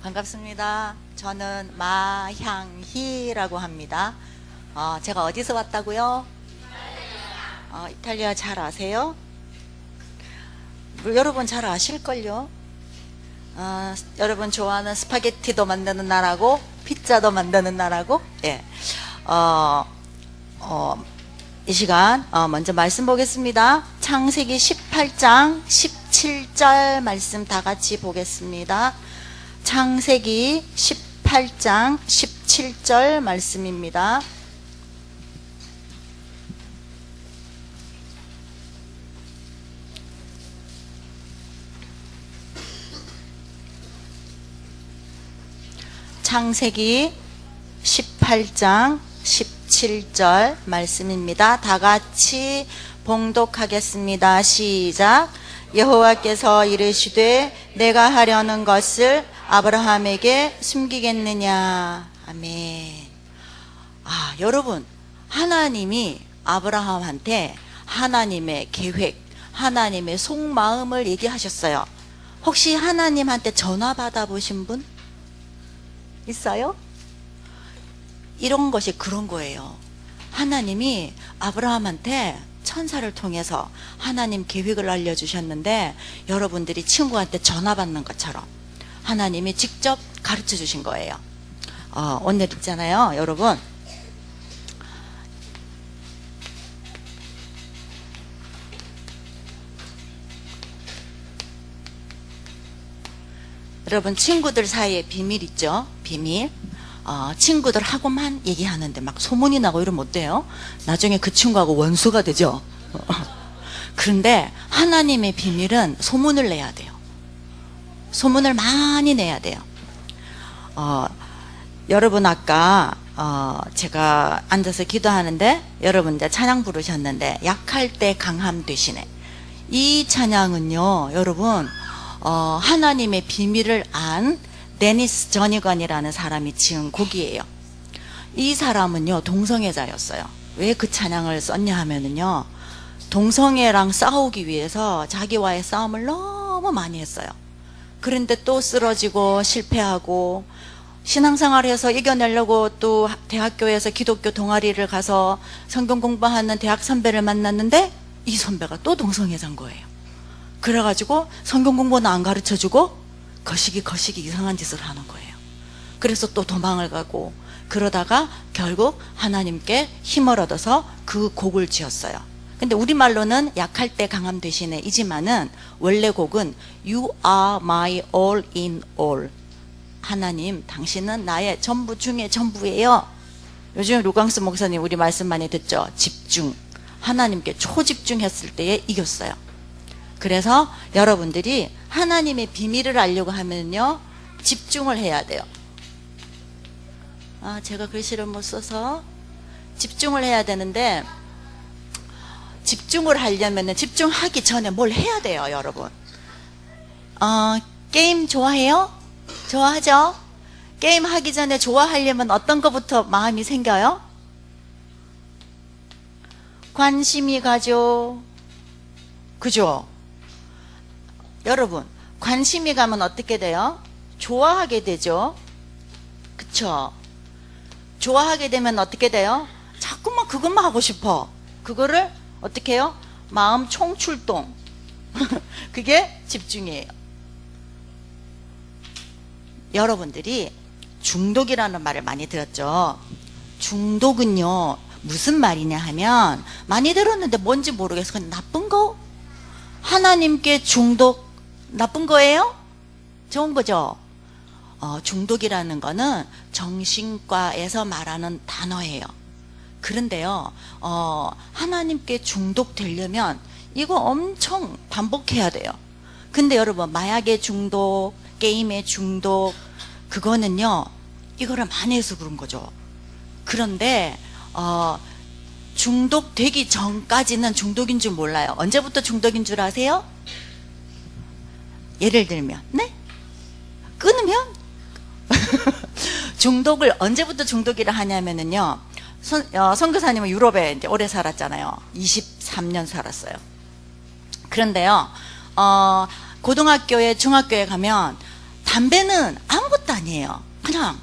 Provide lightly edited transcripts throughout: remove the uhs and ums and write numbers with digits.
반갑습니다. 저는 마향희라고 합니다. 제가 어디서 왔다고요? 이탈리아 잘 아세요? 여러분 잘 아실걸요? 여러분 좋아하는 스파게티도 만드는 나라고 피자도 만드는 나라고. 예. 이 시간 먼저 말씀 보겠습니다. 창세기 18장 17절 말씀 다 같이 보겠습니다. 창세기 18장 17절 말씀입니다. 창세기 18장 17절 말씀입니다. 다 같이 봉독하겠습니다. 시작. 여호와께서 이르시되 내가 하려는 것을 아브라함에게 숨기겠느냐. 아멘. 여러분, 하나님이 아브라함한테 하나님의 계획, 하나님의 속마음을 얘기하셨어요. 혹시 하나님한테 전화 받아보신 분 있어요? 이런 것이 그런 거예요. 하나님이 아브라함한테 천사를 통해서 하나님 계획을 알려주셨는데, 여러분들이 친구한테 전화 받는 것처럼 하나님이 직접 가르쳐 주신 거예요. 오늘 있잖아요, 여러분. 여러분, 친구들 사이에 비밀 있죠? 비밀. 친구들하고만 얘기하는데 막 소문이 나고 이러면 어때요? 나중에 그 친구하고 원수가 되죠. 그런데 하나님의 비밀은 소문을 내야 돼요. 소문을 많이 내야 돼요. 여러분 아까 제가 앉아서 기도하는데 여러분 이제 찬양 부르셨는데, 약할 때 강함 되시네. 이 찬양은요, 여러분 하나님의 비밀을 안 데니스 저니건이라는 사람이 지은 곡이에요. 이 사람은요 동성애자였어요. 왜 그 찬양을 썼냐 하면은요, 동성애랑 싸우기 위해서 자기와의 싸움을 너무 많이 했어요. 그런데 또 쓰러지고 실패하고, 신앙생활에서 이겨내려고 또 대학교에서 기독교 동아리를 가서 성경 공부하는 대학 선배를 만났는데, 이 선배가 또 동성애자인 거예요. 그래가지고 성경 공부는 안 가르쳐주고 거시기 이상한 짓을 하는 거예요. 그래서 또 도망을 가고, 그러다가 결국 하나님께 힘을 얻어서 그 곡을 지었어요. 근데 우리말로는 약할 때 강함 되시네 이지만은, 원래 곡은 You are my all in all. 하나님, 당신은 나의 전부 중에 전부예요. 요즘 루강스 목사님 우리 말씀 많이 듣죠? 집중. 하나님께 초집중했을 때에 이겼어요. 그래서 여러분들이 하나님의 비밀을 알려고 하면요, 집중을 해야 돼요. 제가 글씨를 못 써서 집중을 해야 되는데, 집중을 하려면 집중하기 전에 뭘 해야 돼요, 여러분. 게임 좋아해요? 좋아하죠? 게임 하기 전에 좋아하려면 어떤 것부터 마음이 생겨요? 관심이 가죠. 그죠? 여러분, 관심이 가면 어떻게 돼요? 좋아하게 되죠. 그쵸? 좋아하게 되면 어떻게 돼요? 자꾸만 그것만 하고 싶어. 그거를 어떻게 해요? 마음 총출동. 그게 집중이에요. 여러분들이 중독이라는 말을 많이 들었죠. 중독은요, 무슨 말이냐 하면, 많이 들었는데 뭔지 모르겠어. 그냥 나쁜 거? 하나님께 중독 나쁜 거예요? 좋은 거죠? 중독이라는 거는 정신과에서 말하는 단어예요. 그런데요, 하나님께 중독되려면 이거 엄청 반복해야 돼요. 근데 여러분, 마약의 중독, 게임의 중독, 그거는요, 이거를 많이 해서 그런 거죠. 그런데 중독되기 전까지는 중독인 줄 몰라요. 언제부터 중독인 줄 아세요? 예를 들면, 네? 끊으면? 중독을 언제부터 중독이라 하냐면은요, 선교사님은 유럽에 이제 오래 살았잖아요. 23년 살았어요. 그런데요, 고등학교에 중학교에 가면 담배는 아무것도 아니에요. 그냥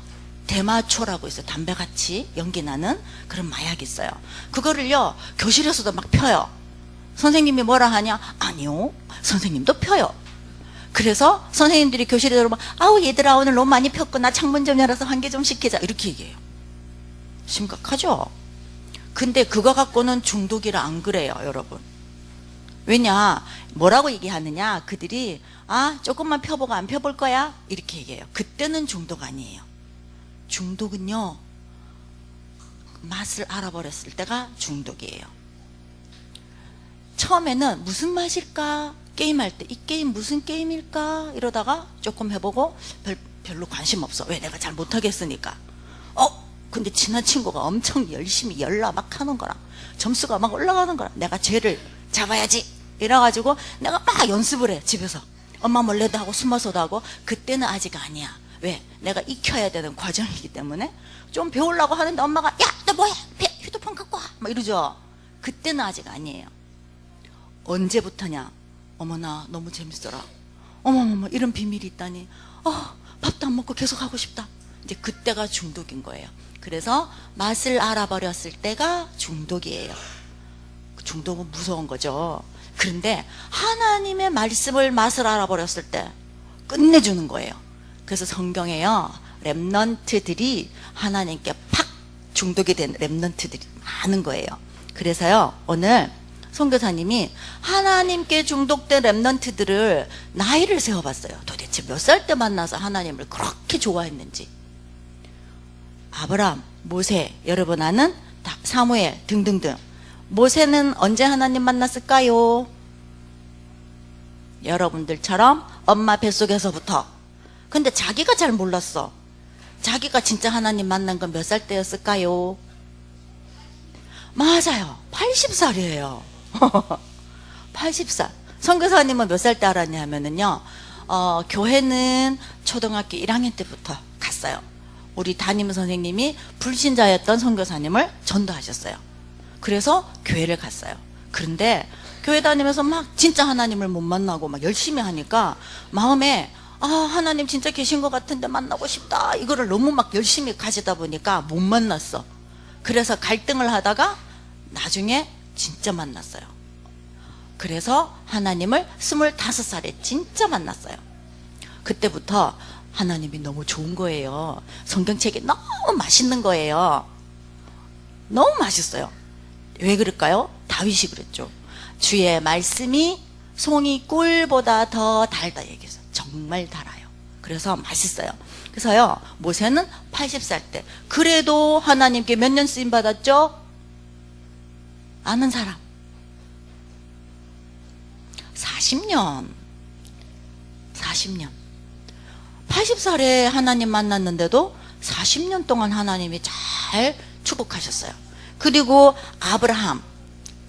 대마초라고 있어요. 담배같이 연기 나는 그런 마약이 있어요. 그거를요 교실에서도 막 펴요. 선생님이 뭐라 하냐? 아니요, 선생님도 펴요. 그래서 선생님들이 교실에 들어오면 아우 얘들아 오늘 너무 많이 폈구나, 창문 좀 열어서 환기 좀 시키자, 이렇게 얘기해요. 심각하죠? 근데 그거 갖고는 중독이라 안 그래요, 여러분. 왜냐, 뭐라고 얘기하느냐, 그들이 아 조금만 펴보고 안 펴볼 거야, 이렇게 얘기해요. 그때는 중독 아니에요. 중독은요 맛을 알아버렸을 때가 중독이에요. 처음에는 무슨 맛일까 게임할 때, 이 게임 무슨 게임일까 이러다가 조금 해보고 별로 관심 없어. 왜? 내가 잘 못하겠으니까. 근데 친한 친구가 엄청 열심히 열라 막 하는 거라, 점수가 막 올라가는 거라, 내가 쟤를 잡아야지 이래가지고 내가 막 연습을 해, 집에서. 엄마 몰래도 하고 숨어서도 하고. 그때는 아직 아니야. 왜? 내가 익혀야 되는 과정이기 때문에. 좀 배우려고 하는데 엄마가 야 너 뭐해, 휴대폰 갖고 와 막 이러죠. 그때는 아직 아니에요. 언제부터냐? 어머나 너무 재밌어라, 어머머머 이런 비밀이 있다니, 밥도 안 먹고 계속 하고 싶다. 이제 그때가 중독인 거예요. 그래서 맛을 알아버렸을 때가 중독이에요. 중독은 무서운 거죠. 그런데 하나님의 말씀을 맛을 알아버렸을 때 끝내주는 거예요. 그래서 성경에요 렘넌트들이 하나님께 팍 중독이 된 렘넌트들이 많은 거예요. 그래서요 오늘 선교사님이 하나님께 중독된 렘넌트들을 나이를 세어봤어요. 도대체 몇 살 때 만나서 하나님을 그렇게 좋아했는지. 아브라함, 모세, 여러분 아는 사무엘 등등등. 모세는 언제 하나님 만났을까요? 여러분들처럼 엄마 뱃속에서부터. 근데 자기가 잘 몰랐어. 자기가 진짜 하나님 만난 건 몇 살 때였을까요? 맞아요, 80살이에요 80살. 선교사님은 몇 살 때 알았냐 하면은요 교회는 초등학교 1학년 때부터 갔어요. 우리 담임 선생님이 불신자였던 선교사님을 전도하셨어요. 그래서 교회를 갔어요. 그런데 교회 다니면서 막 진짜 하나님을 못 만나고 막 열심히 하니까 마음에 하나님 진짜 계신 것 같은데 만나고 싶다, 이거를 너무 막 열심히 가지다 보니까 못 만났어. 그래서 갈등을 하다가 나중에 진짜 만났어요. 그래서 하나님을 25살에 진짜 만났어요. 그때부터 하나님이 너무 좋은 거예요. 성경책이 너무 맛있는 거예요. 너무 맛있어요. 왜 그럴까요? 다윗이 그랬죠. 주의 말씀이 송이 꿀보다 더 달다 얘기해서 정말 달아요. 그래서 맛있어요. 그래서요 모세는 80살 때 그래도 하나님께 몇 년 쓰임 받았죠? 아는 사람 40년 80살에 하나님 만났는데도 40년 동안 하나님이 잘 축복하셨어요. 그리고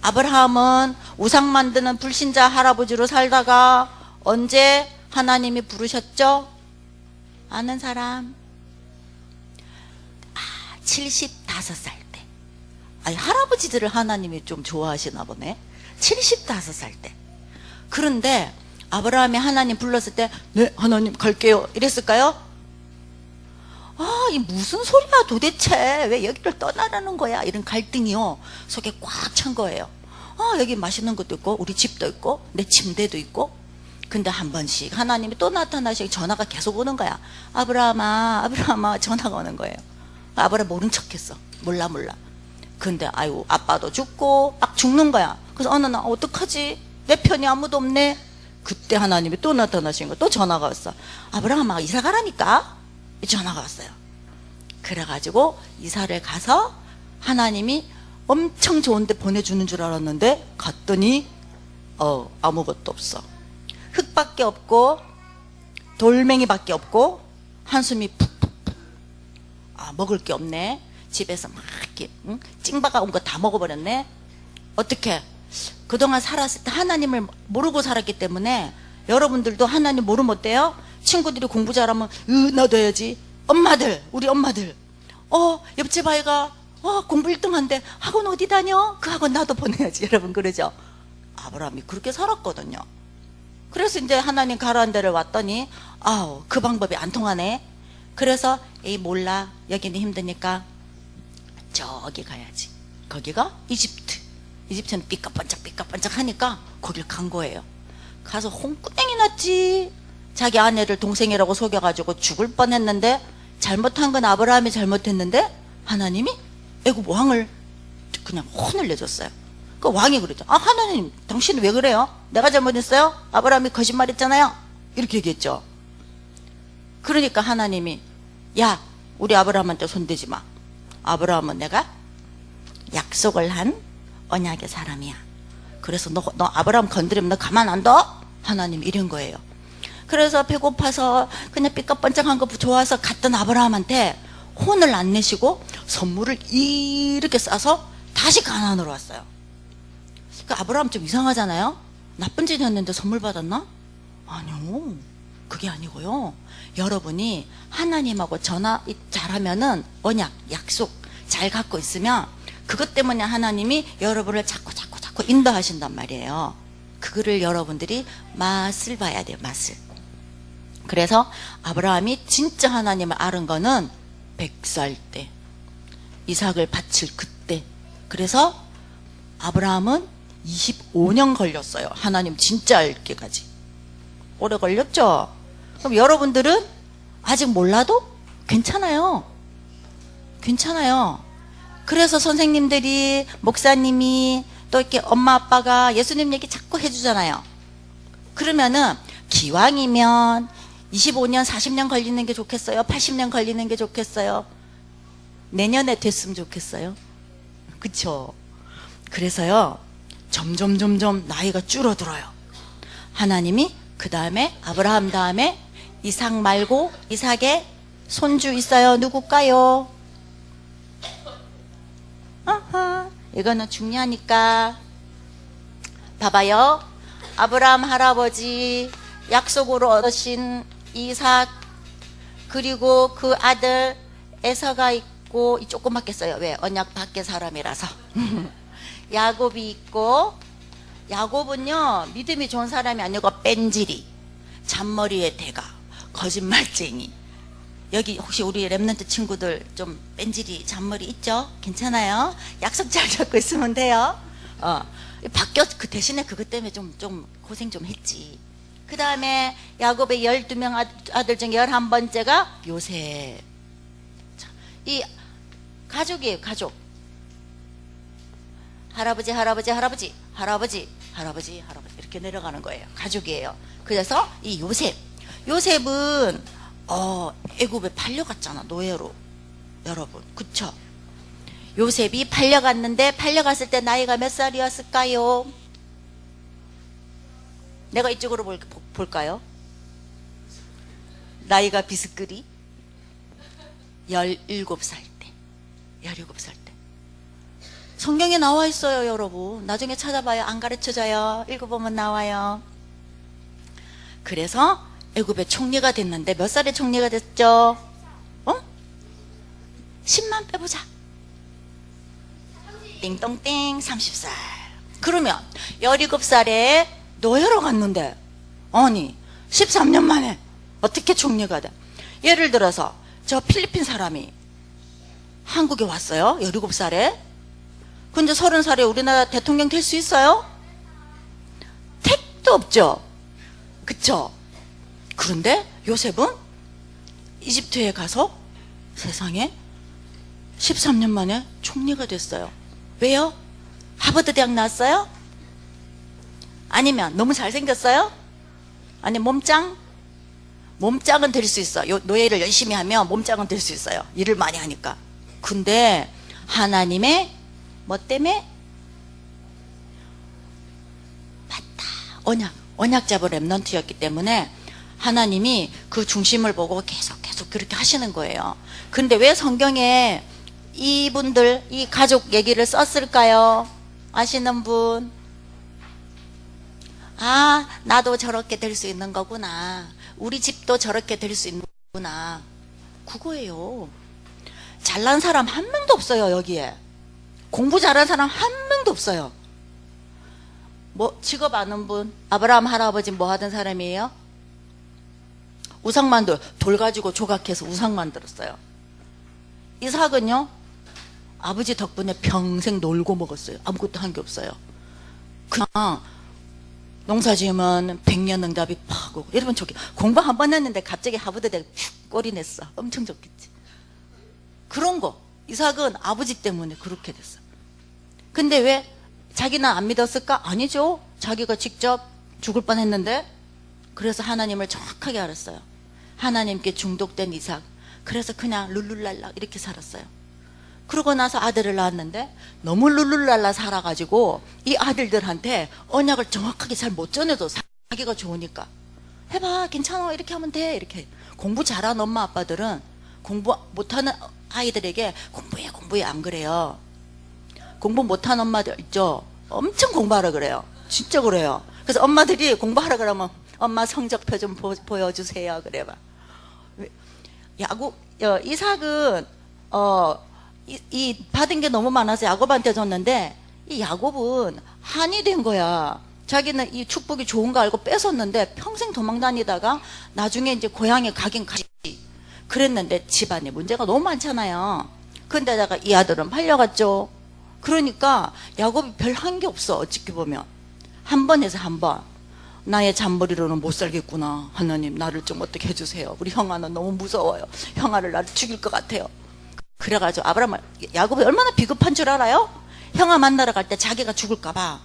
아브라함은 우상 만드는 불신자 할아버지로 살다가 언제 하나님이 부르셨죠? 아는 사람? 75살 때. 할아버지들을 하나님이 좀 좋아하시나 보네. 75살 때. 그런데 아브라함이 하나님 불렀을 때 네 하나님 갈게요 이랬을까요? 이 무슨 소리야 도대체, 왜 여기를 떠나라는 거야, 이런 갈등이요 속에 꽉 찬 거예요. 여기 맛있는 것도 있고 우리 집도 있고 내 침대도 있고. 근데 한 번씩 하나님이 또 나타나시고 전화가 계속 오는 거야. 아브라함아 전화가 오는 거예요. 아브라함 모른 척했어. 몰라. 근데 아이고 아빠도 죽고 막 죽는 거야. 그래서 어느 날 어떡하지, 내 편이 아무도 없네. 그때 하나님이 또 나타나신 거, 또 전화가 왔어. 아브라함아 이사 가라니까. 전화가 왔어요. 그래가지고 이사를 가서 하나님이 엄청 좋은 데 보내주는 줄 알았는데 갔더니 아무것도 없어. 흙밖에 없고 돌멩이밖에 없고 한숨이 푹푹푹. 먹을 게 없네. 집에서 막 이렇게 찡바가 온 거 다 먹어버렸네. 어떻게? 그동안 살았을 때 하나님을 모르고 살았기 때문에. 여러분들도 하나님 모르면 어때요? 친구들이 공부 잘하면 나도 해야지. 우리 엄마들 옆집 아이가 공부 1등 한대, 학원 어디 다녀? 그 학원 나도 보내야지. 여러분 그러죠? 아브라함이 그렇게 살았거든요. 그래서 이제 하나님 가라는 데를 왔더니 그 방법이 안 통하네. 그래서 에이 몰라, 여기는 힘드니까 저기 가야지. 거기가 이집트는 삐까번쩍 하니까 거길 간 거예요. 가서 홍구땡이 났지. 자기 아내를 동생이라고 속여가지고 죽을 뻔했는데, 잘못한 건 아브라함이 잘못했는데 하나님이 애굽 왕을 그냥 혼을 내줬어요. 그 왕이 그랬죠. 아, 하나님 당신은 왜 그래요? 내가 잘못했어요? 아브라함이 거짓말했잖아요. 이렇게 얘기했죠. 그러니까 하나님이, 야, 우리 아브라함한테 손대지 마. 아브라함은 내가 약속을 한 언약의 사람이야. 그래서 너 아브라함 건드리면 너 가만 안 둬? 하나님 이런 거예요. 그래서 배고파서 그냥 삐까뻔쩍한 거 좋아서 갔던 아브라함한테 혼을 안 내시고 선물을 이렇게 싸서 다시 가나안으로 왔어요. 그 아브라함 좀 이상하잖아요. 나쁜 짓 했는데 선물 받았나? 아니요, 그게 아니고요. 여러분이 하나님하고 전화 잘하면은, 언약, 약속 잘 갖고 있으면 그것 때문에 하나님이 여러분을 자꾸 인도하신단 말이에요. 그거를 여러분들이 맛을 봐야 돼요. 맛을. 그래서 아브라함이 진짜 하나님을 알은 거는 100살 때, 이삭을 바칠 그때. 그래서 아브라함은 25년 걸렸어요. 하나님 진짜 알기까지. 오래 걸렸죠? 그럼 여러분들은 아직 몰라도 괜찮아요. 괜찮아요. 그래서 선생님들이, 목사님이, 또 이렇게 엄마 아빠가 예수님 얘기 자꾸 해주잖아요. 그러면은 기왕이면 25년 40년 걸리는 게 좋겠어요? 80년 걸리는 게 좋겠어요? 내년에 됐으면 좋겠어요? 그쵸? 그래서요, 점점 나이가 줄어들어요. 하나님이 그 다음에 아브라함 다음에 이삭 말고, 이삭의 손주 있어요. 누굴까요? 아하, 이거는 중요하니까. 봐봐요. 아브라함 할아버지 약속으로 얻으신 이삭, 그리고 그 아들 에서가 있고, 이 조그맣게 써요. 왜? 언약 밖의 사람이라서. 야곱이 있고, 야곱은요 믿음이 좋은 사람이 아니고 뺀질이, 잔머리의 대가, 거짓말쟁이. 여기 혹시 우리 랩런트 친구들 좀 뺀질이, 잔머리 있죠? 괜찮아요? 약속 잘 잡고 있으면 돼요. 바뀌었, 그 대신에 그것 때문에 좀 고생 좀 했지. 그 다음에 야곱의 12명 아들 중 11번째가 요셉. 이 가족이에요. 가족. 할아버지 이렇게 내려가는 거예요. 가족이에요. 그래서 이 요셉은 애굽에 팔려갔잖아, 노예로. 여러분, 그쵸? 요셉이 팔려갔는데, 팔려갔을 때 나이가 몇 살이었을까요? 내가 이쪽으로 볼까요? 나이가 비스크리 17살 때. 17살 때. 성경에 나와 있어요, 여러분. 나중에 찾아봐요. 안 가르쳐줘요. 읽어보면 나와요. 그래서 애굽의 총리가 됐는데, 몇 살에 총리가 됐죠? 10만 빼보자. 띵동띵 30살. 그러면 17살에 노예로 갔는데, 아니 13년 만에 어떻게 총리가 돼? 예를 들어서 저 필리핀 사람이 한국에 왔어요. 17살에. 근데 30살에 우리나라 대통령 될 수 있어요? 택도 없죠. 그쵸? 그런데 요셉은 이집트에 가서 세상에 13년 만에 총리가 됐어요. 왜요? 하버드 대학 나왔어요? 아니면 너무 잘생겼어요? 아니 몸짱은 될 수 있어. 노예를 열심히 하면 몸짱은 될 수 있어요. 일을 많이 하니까. 근데 하나님의 뭐 때문에? 맞다. 언약 잡은 랩넌트였기 때문에 하나님이 그 중심을 보고 계속 그렇게 하시는 거예요. 근데 왜 성경에 이분들, 이 가족 얘기를 썼을까요? 아시는 분? 아, 나도 저렇게 될 수 있는 거구나. 우리 집도 저렇게 될 수 있는 거구나. 그거예요. 잘난 사람 한 명도 없어요, 여기에. 공부 잘한 사람 한 명도 없어요. 뭐 직업 아는 분? 아브라함 할아버지 뭐 하던 사람이에요? 우상 만들, 돌 가지고 조각해서 우상 만들었어요. 이삭은요, 아버지 덕분에 평생 놀고 먹었어요. 아무것도 한 게 없어요. 그냥 농사 지으면 백년응답이 파고. 여러분 저기 공부 한 번 했는데 갑자기 하버드대 꼴이 냈어. 엄청 좋겠지. 그런 거 이삭은 아버지 때문에 그렇게 됐어. 근데 왜 자기는 안 믿었을까? 아니죠. 자기가 직접 죽을 뻔했는데. 그래서 하나님을 정확하게 알았어요. 하나님께 중독된 이삭. 그래서 그냥 룰룰랄라 이렇게 살았어요. 그러고 나서 아들을 낳았는데 너무 룰룰랄라 살아가지고 이 아들들한테 언약을 정확하게 잘 못 전해줘. 자기가 좋으니까. 해봐, 괜찮아, 이렇게 하면 돼. 이렇게. 공부 잘하는 엄마 아빠들은 공부 못하는 아이들에게 공부해 안 그래요. 공부 못하는 엄마들 있죠. 엄청 공부하라 그래요. 진짜 그래요. 그래서 엄마들이 공부하라 그러면 엄마 성적표 좀 보여주세요. 그래봐. 이삭은 이 받은 게 너무 많아서 야곱한테 줬는데 이 야곱은 한이 된 거야. 자기는 이 축복이 좋은 거 알고 뺏었는데 평생 도망 다니다가 나중에 이제 고향에 가긴 가지. 그랬는데 집안에 문제가 너무 많잖아요. 근데다가 이 아들은 팔려갔죠. 그러니까 야곱이 별 한 게 없어. 어떻게 보면 한 번 해서 한 번. 나의 잔머리로는 못 살겠구나. 하나님 나를 좀 어떻게 해주세요. 우리 형아는 너무 무서워요. 형아를 나를 죽일 것 같아요. 그래가지고 야곱이 얼마나 비겁한 줄 알아요? 형아 만나러 갈 때 자기가 죽을까 봐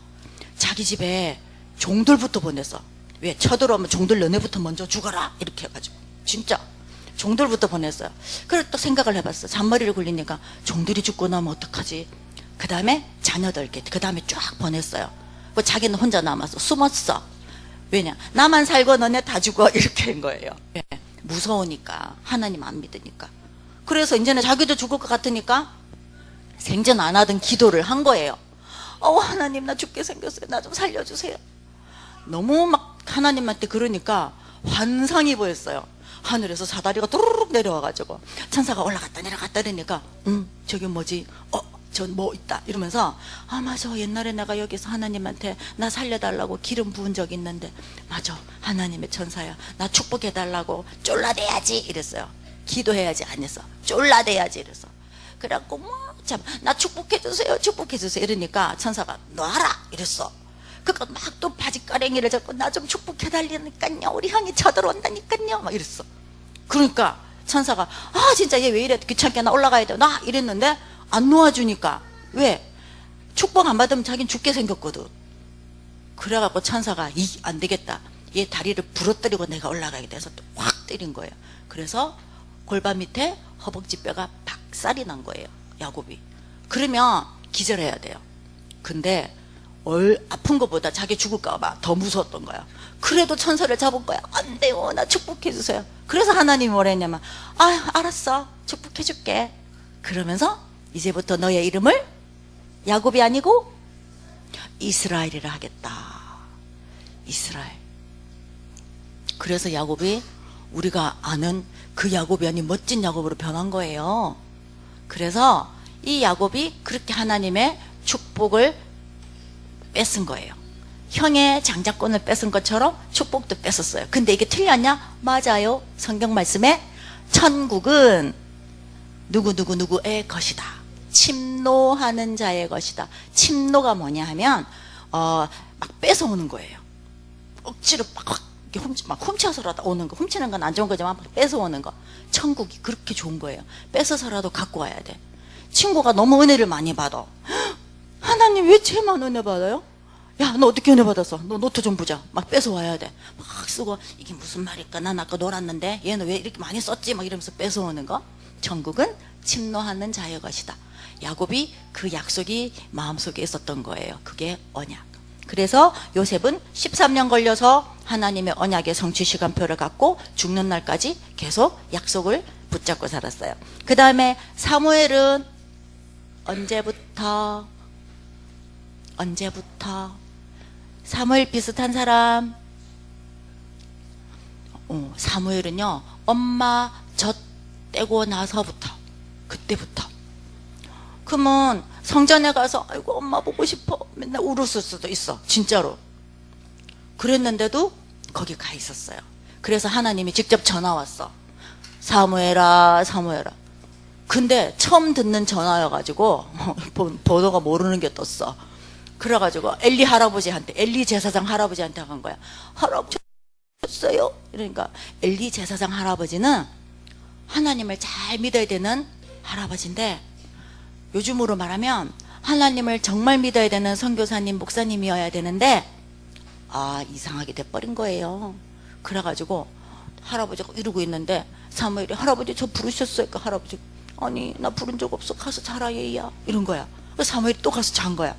자기 집에 종들부터 보냈어. 왜? 쳐들어오면 종들 너네부터 먼저 죽어라 이렇게 해가지고 진짜 종들부터 보냈어요. 그래서 또 생각을 해봤어. 잔머리를 굴리니까 종들이 죽고 나면 어떡하지? 그 다음에 자녀들 그 다음에 쫙 보냈어요. 뭐 자기는 혼자 남았어. 숨었어. 왜냐? 나만 살고 너네 다 죽어 이렇게 한 거예요. 왜? 무서우니까. 하나님 안 믿으니까. 그래서 이제는 자기도 죽을 것 같으니까 생전 안 하던 기도를 한 거예요. 하나님 나 죽게 생겼어요. 나 좀 살려주세요. 너무 막 하나님한테 그러니까 환상이 보였어요. 하늘에서 사다리가 또르륵 내려와가지고 천사가 올라갔다 내려갔다 그러니까 저기 뭐지? 전 뭐 있다 이러면서 맞아, 옛날에 내가 여기서 하나님한테 나 살려달라고 기름 부은 적 있는데 맞아, 하나님의 천사야, 나 축복해달라고 쫄라대야지 이랬어요. 기도해야지 안 했어. 쫄라대야지 이랬어. 그래갖고 참 나 축복해주세요 이러니까 천사가 놔라 이랬어. 그러니까 막 또 바지가랭이를 잡고 나 좀 축복해달라니까요, 우리 형이 쳐들어온다니까요 막 이랬어. 그러니까 천사가 진짜 얘 왜 이래, 귀찮게 나 올라가야 돼 나 이랬는데 안 놓아주니까. 왜? 축복 안 받으면 자기는 죽게 생겼거든. 그래갖고 천사가 안 되겠다, 얘 다리를 부러뜨리고 내가 올라가게 돼서 또 확 때린 거예요. 그래서 골반 밑에 허벅지 뼈가 박살이 난 거예요, 야곱이. 그러면 기절해야 돼요. 근데 아픈 것보다 자기 죽을까 봐 더 무서웠던 거야. 그래도 천사를 잡은 거야. 안 돼요, 나 축복해 주세요. 그래서 하나님이 뭐라 했냐면 알았어, 축복해 줄게. 그러면서 이제부터 너의 이름을 야곱이 아니고 이스라엘이라 하겠다. 이스라엘. 그래서 야곱이 우리가 아는 그 야곱이 아닌 멋진 야곱으로 변한 거예요. 그래서 이 야곱이 그렇게 하나님의 축복을 뺏은 거예요. 형의 장자권을 뺏은 것처럼 축복도 뺏었어요. 근데 이게 틀렸냐? 맞아요. 성경 말씀에 천국은 누구의 것이다. 침노하는 자의 것이다. 침노가 뭐냐 하면 막 뺏어오는 거예요. 억지로 막 훔쳐서라도 오는 거. 훔치는 건 안 좋은 거지만 뺏어오는 거. 천국이 그렇게 좋은 거예요. 뺏어서라도 갖고 와야 돼. 친구가 너무 은혜를 많이 받아. 하나님 왜 쟤만 은혜 받아요? 야, 너 어떻게 은혜 받았어? 너 노트 좀 보자. 막 뺏어와야 돼. 막 쓰고 이게 무슨 말일까? 난 아까 놀았는데 얘는 왜 이렇게 많이 썼지? 막 이러면서 뺏어오는 거. 천국은 침노하는 자의 것이다. 야곱이 그 약속이 마음속에 있었던 거예요. 그게 언약. 그래서 요셉은 13년 걸려서 하나님의 언약의 성취 시간표를 갖고 죽는 날까지 계속 약속을 붙잡고 살았어요. 그 다음에 사무엘은 언제부터 사무엘 비슷한 사람? 사무엘은요, 엄마 젖 떼고 나서부터, 그때부터. 그러면 성전에 가서 아이고 엄마 보고 싶어 맨날 울었을 수도 있어. 진짜로. 그랬는데도 거기 가 있었어요. 그래서 하나님이 직접 전화 왔어. 사무엘아, 사무엘아. 근데 처음 듣는 전화여가지고 번호가 모르는 게 떴어. 그래가지고 엘리 할아버지한테, 엘리 제사장 할아버지한테 간 거야. 할아버지 었어요? 그러니까 엘리 제사장 할아버지는 하나님을 잘 믿어야 되는 할아버지인데, 요즘으로 말하면 하나님을 정말 믿어야 되는 선교사님, 목사님이어야 되는데 이상하게 돼버린 거예요. 그래가지고 할아버지가 이러고 있는데 사무엘이 할아버지 저 부르셨어요? 그 할아버지 아니 나 부른 적 없어. 가서 자라 얘야. 이런 거야. 사무엘이 또 가서 잔 거야.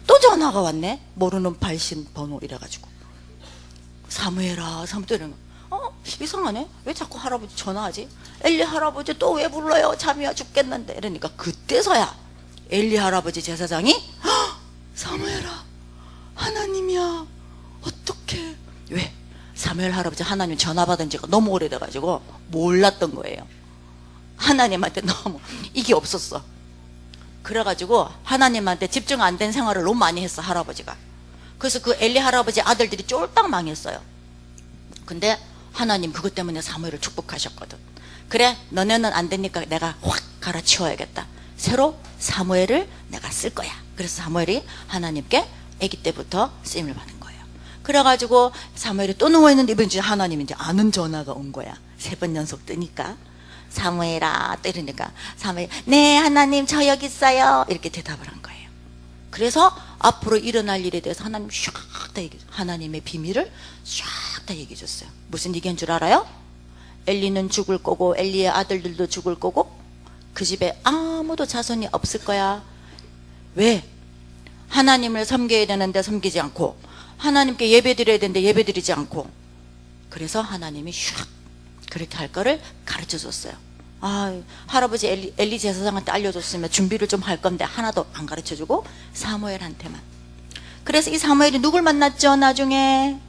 또 전화가 왔네. 모르는 발신 번호 이래가지고 사무엘아 사무엘 이런 거. 이상하네. 왜 자꾸 할아버지 전화하지? 엘리 할아버지 또 왜 불러요? 잠이 와 죽겠는데. 이러니까 그때서야 엘리 할아버지 제사장이 사무엘아 하나님이야. 어떡해. 왜? 사무엘 할아버지 하나님 전화 받은 지가 너무 오래돼가지고 몰랐던 거예요. 하나님한테 너무 이게 없었어. 그래가지고 하나님한테 집중 안 된 생활을 너무 많이 했어 할아버지가. 그래서 그 엘리 할아버지 아들들이 쫄딱 망했어요. 근데 하나님 그것 때문에 사무엘을 축복하셨거든. 그래 너네는 안 되니까 내가 확 갈아치워야겠다. 새로 사무엘을 내가 쓸 거야. 그래서 사무엘이 하나님께 아기 때부터 쓰임을 받은 거예요. 그래가지고 사무엘이 또 누워있는데 이번 주에 하나님이 이제 아는 전화가 온 거야. 3번 연속 뜨니까 사무엘아 또 이러니까 사무엘 네 하나님 저 여기 있어요 이렇게 대답을 한 거예요. 그래서 앞으로 일어날 일에 대해서 하나님 쫙 다 얘기해, 하나님의 비밀을 쫙 다 얘기해 줬어요. 무슨 얘기인 줄 알아요? 엘리는 죽을 거고 엘리의 아들들도 죽을 거고 그 집에 아무도 자손이 없을 거야. 왜? 하나님을 섬겨야 되는데 섬기지 않고 하나님께 예배 드려야 되는데 예배 드리지 않고. 그래서 하나님이 슉 그렇게 할 거를 가르쳐 줬어요. 할아버지 엘리 제사장한테 알려줬으면 준비를 좀 할 건데 하나도 안 가르쳐 주고 사무엘한테만. 그래서 이 사무엘이 누굴 만났죠? 나중에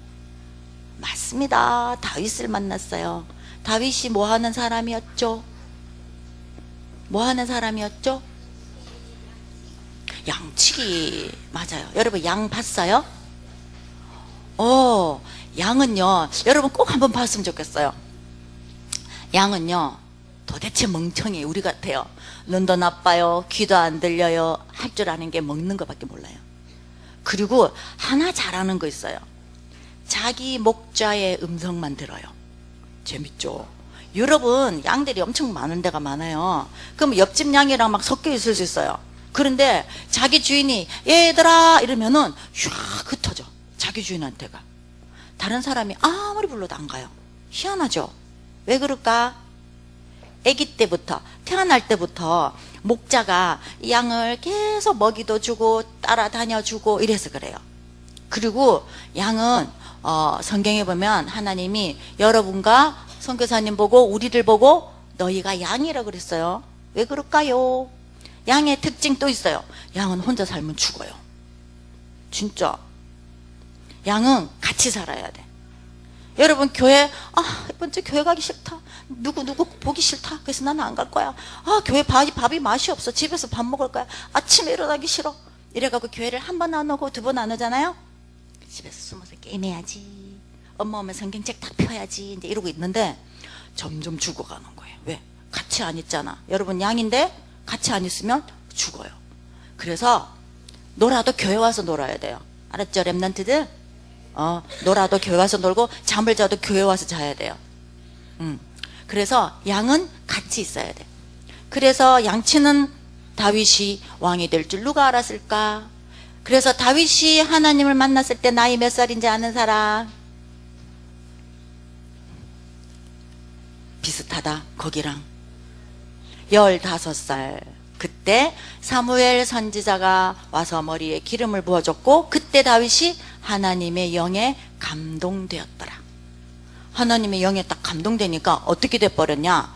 맞습니다. 다윗을 만났어요. 다윗이 뭐 하는 사람이었죠? 뭐 하는 사람이었죠? 양치기. 맞아요. 여러분 양 봤어요? 양은요 여러분 꼭 한번 봤으면 좋겠어요. 양은요 도대체 멍청이 우리 같아요. 눈도 나빠요. 귀도 안 들려요. 할 줄 아는 게 먹는 것밖에 몰라요. 그리고 하나 잘하는 거 있어요. 자기 목자의 음성만 들어요. 재밌죠? 여러분 양들이 엄청 많은 데가 많아요. 그럼 옆집 양이랑 막 섞여 있을 수 있어요. 그런데 자기 주인이 얘들아 이러면은 쫙 흩어져. 자기 주인한테가. 다른 사람이 아무리 불러도 안 가요. 희한하죠? 왜 그럴까? 아기 때부터 태어날 때부터 목자가 양을 계속 먹이도 주고 따라다녀 주고 이래서 그래요. 그리고 양은 성경에 보면 하나님이 여러분과 선교사님 보고 우리를 보고 너희가 양이라고 그랬어요. 왜 그럴까요? 양의 특징 또 있어요. 양은 혼자 살면 죽어요. 진짜 양은 같이 살아야 돼. 여러분 교회 이번 주 교회 가기 싫다. 누구 보기 싫다. 그래서 나는 안 갈 거야. 교회 밥이 맛이 없어. 집에서 밥 먹을 거야. 아침에 일어나기 싫어. 이래갖고 교회를 한 번 안 오고 2번 안 오잖아요. 집에서 숨어서 게임해야지. 엄마 오면 성경책 다 펴야지. 이제 이러고 있는데 점점 죽어가는 거예요. 왜? 같이 안 있잖아. 여러분 양인데 같이 안 있으면 죽어요. 그래서 놀아도 교회 와서 놀아야 돼요. 알았죠? 랩런트들? 놀아도 교회 와서 놀고 잠을 자도 교회 와서 자야 돼요. 그래서 양은 같이 있어야 돼. 그래서 양치는 다윗이 왕이 될 줄 누가 알았을까? 그래서 다윗이 하나님을 만났을 때 나이 몇 살인지 아는 사람? 비슷하다 거기랑 15살. 그때 사무엘 선지자가 와서 머리에 기름을 부어줬고 그때 다윗이 하나님의 영에 감동되었더라. 하나님의 영에 딱 감동되니까 어떻게 돼버렸냐?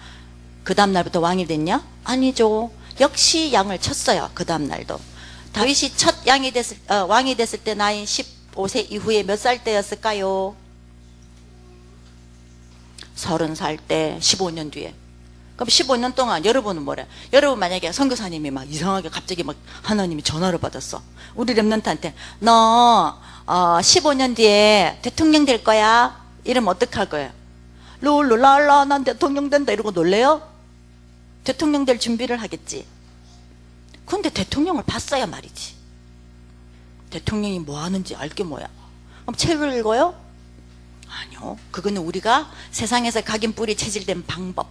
그 다음날부터 왕이 됐냐? 아니죠. 역시 양을 쳤어요. 그 다음날도. 다윗이 첫 왕이 됐을 때 나이 15세 이후에 몇 살 때였을까요? 30살 때 15년 뒤에. 그럼 15년 동안 여러분은 뭐래? 여러분 만약에 선교사님이 막 이상하게 갑자기 막 하나님이 전화를 받았어. 우리 랩런트한테 너 15년 뒤에 대통령 될 거야. 이러면 어떡할 거예요? 룰루랄라 난 대통령 된다 이러고 놀래요? 대통령 될 준비를 하겠지. 근데 대통령을 봤어야 말이지. 대통령이 뭐 하는지 알게 뭐야. 그럼 책을 읽어요? 아니요. 그거는 우리가 세상에서 각인뿌리 체질된 방법.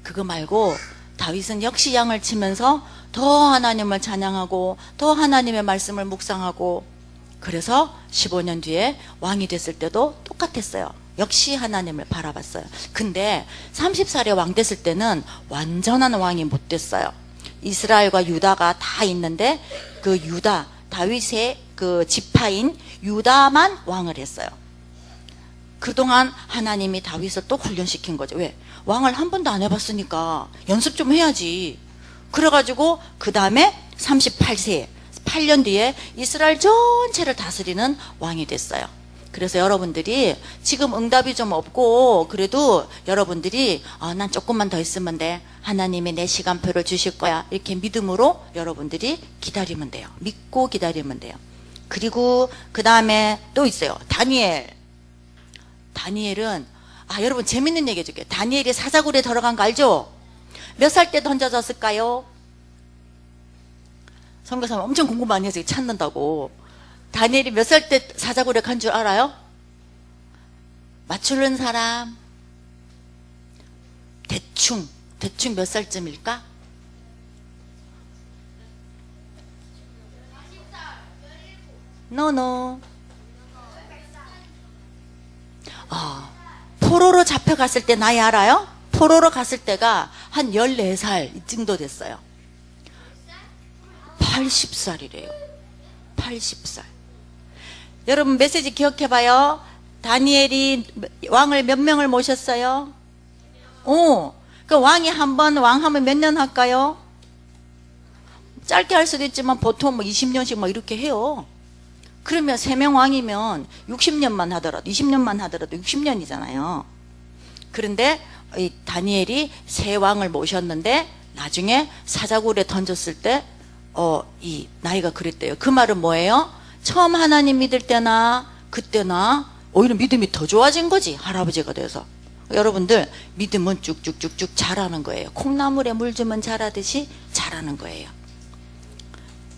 그거 말고 다윗은 역시 양을 치면서 더 하나님을 찬양하고 더 하나님의 말씀을 묵상하고, 그래서 15년 뒤에 왕이 됐을 때도 똑같았어요. 역시 하나님을 바라봤어요. 근데 30살에 왕 됐을 때는 완전한 왕이 못 됐어요. 이스라엘과 유다가 다 있는데 그 유다, 다윗의 그 지파인 유다만 왕을 했어요. 그동안 하나님이 다윗을 또 훈련시킨 거죠. 왜? 왕을 한 번도 안 해봤으니까 연습 좀 해야지. 그래가지고 그 다음에 38세에 8년 뒤에 이스라엘 전체를 다스리는 왕이 됐어요. 그래서 여러분들이 지금 응답이 좀 없고 그래도 여러분들이 난 조금만 더 있으면 돼, 하나님이 내 시간표를 주실 거야, 이렇게 믿음으로 여러분들이 기다리면 돼요. 믿고 기다리면 돼요. 그리고 그 다음에 또 있어요. 다니엘은 여러분 재밌는 얘기 해줄게요. 다니엘이 사자굴에 들어간 거 알죠? 몇 살 때 던져졌을까요? 선교사님 엄청 공부 많이 해서 찾는다고. 다니엘이 몇 살 때 사자굴에 간 줄 알아요? 맞추는 사람? 대충 몇 살쯤일까? 노노. 포로로 잡혀갔을 때 나이 알아요? 포로로 갔을 때가 한 14살 이쯤도 됐어요. 80살이래요. 80살. 여러분 메시지 기억해봐요. 다니엘이 왕을 몇 명을 모셨어요? 그 왕이 한 번 왕하면 몇 년 할까요? 짧게 할 수도 있지만 보통 20년씩 이렇게 해요. 그러면 3명 왕이면 60년만 하더라도 20년만 하더라도 60년이잖아요. 그런데 이 다니엘이 세 왕을 모셨는데 나중에 사자굴에 던졌을 때 이 나이가 그랬대요. 그 말은 뭐예요? 처음 하나님 믿을 때나 그때나 오히려 믿음이 더 좋아진 거지, 할아버지가 돼서. 여러분들 믿음은 쭉쭉쭉쭉 자라는 거예요. 콩나물에 물 주면 자라듯이 자라는 거예요.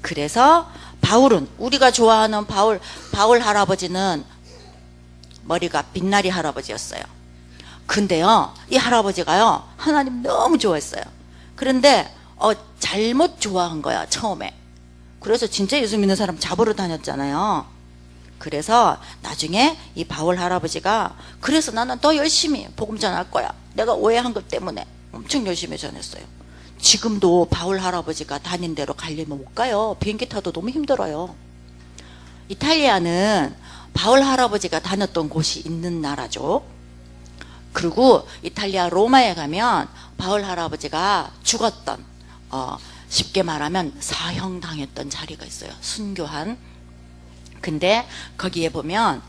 그래서 바울은, 우리가 좋아하는 바울 할아버지는 머리가 빛나리 할아버지였어요. 근데요, 이 할아버지가요, 하나님 너무 좋아했어요. 그런데 잘못 좋아한 거야, 처음에. 그래서 진짜 예수 믿는 사람 잡으러 다녔잖아요. 그래서 나중에 이 바울 할아버지가, 그래서 나는 더 열심히 복음 전할 거야, 내가 오해한 것 때문에 엄청 열심히 전했어요. 지금도 바울 할아버지가 다닌 대로 가려면 못 가요. 비행기 타도 너무 힘들어요. 이탈리아는 바울 할아버지가 다녔던 곳이 있는 나라죠. 그리고 이탈리아 로마에 가면 바울 할아버지가 죽었던, 쉽게 말하면 사형당했던 자리가 있어요. 순교한. 근데 거기에 보면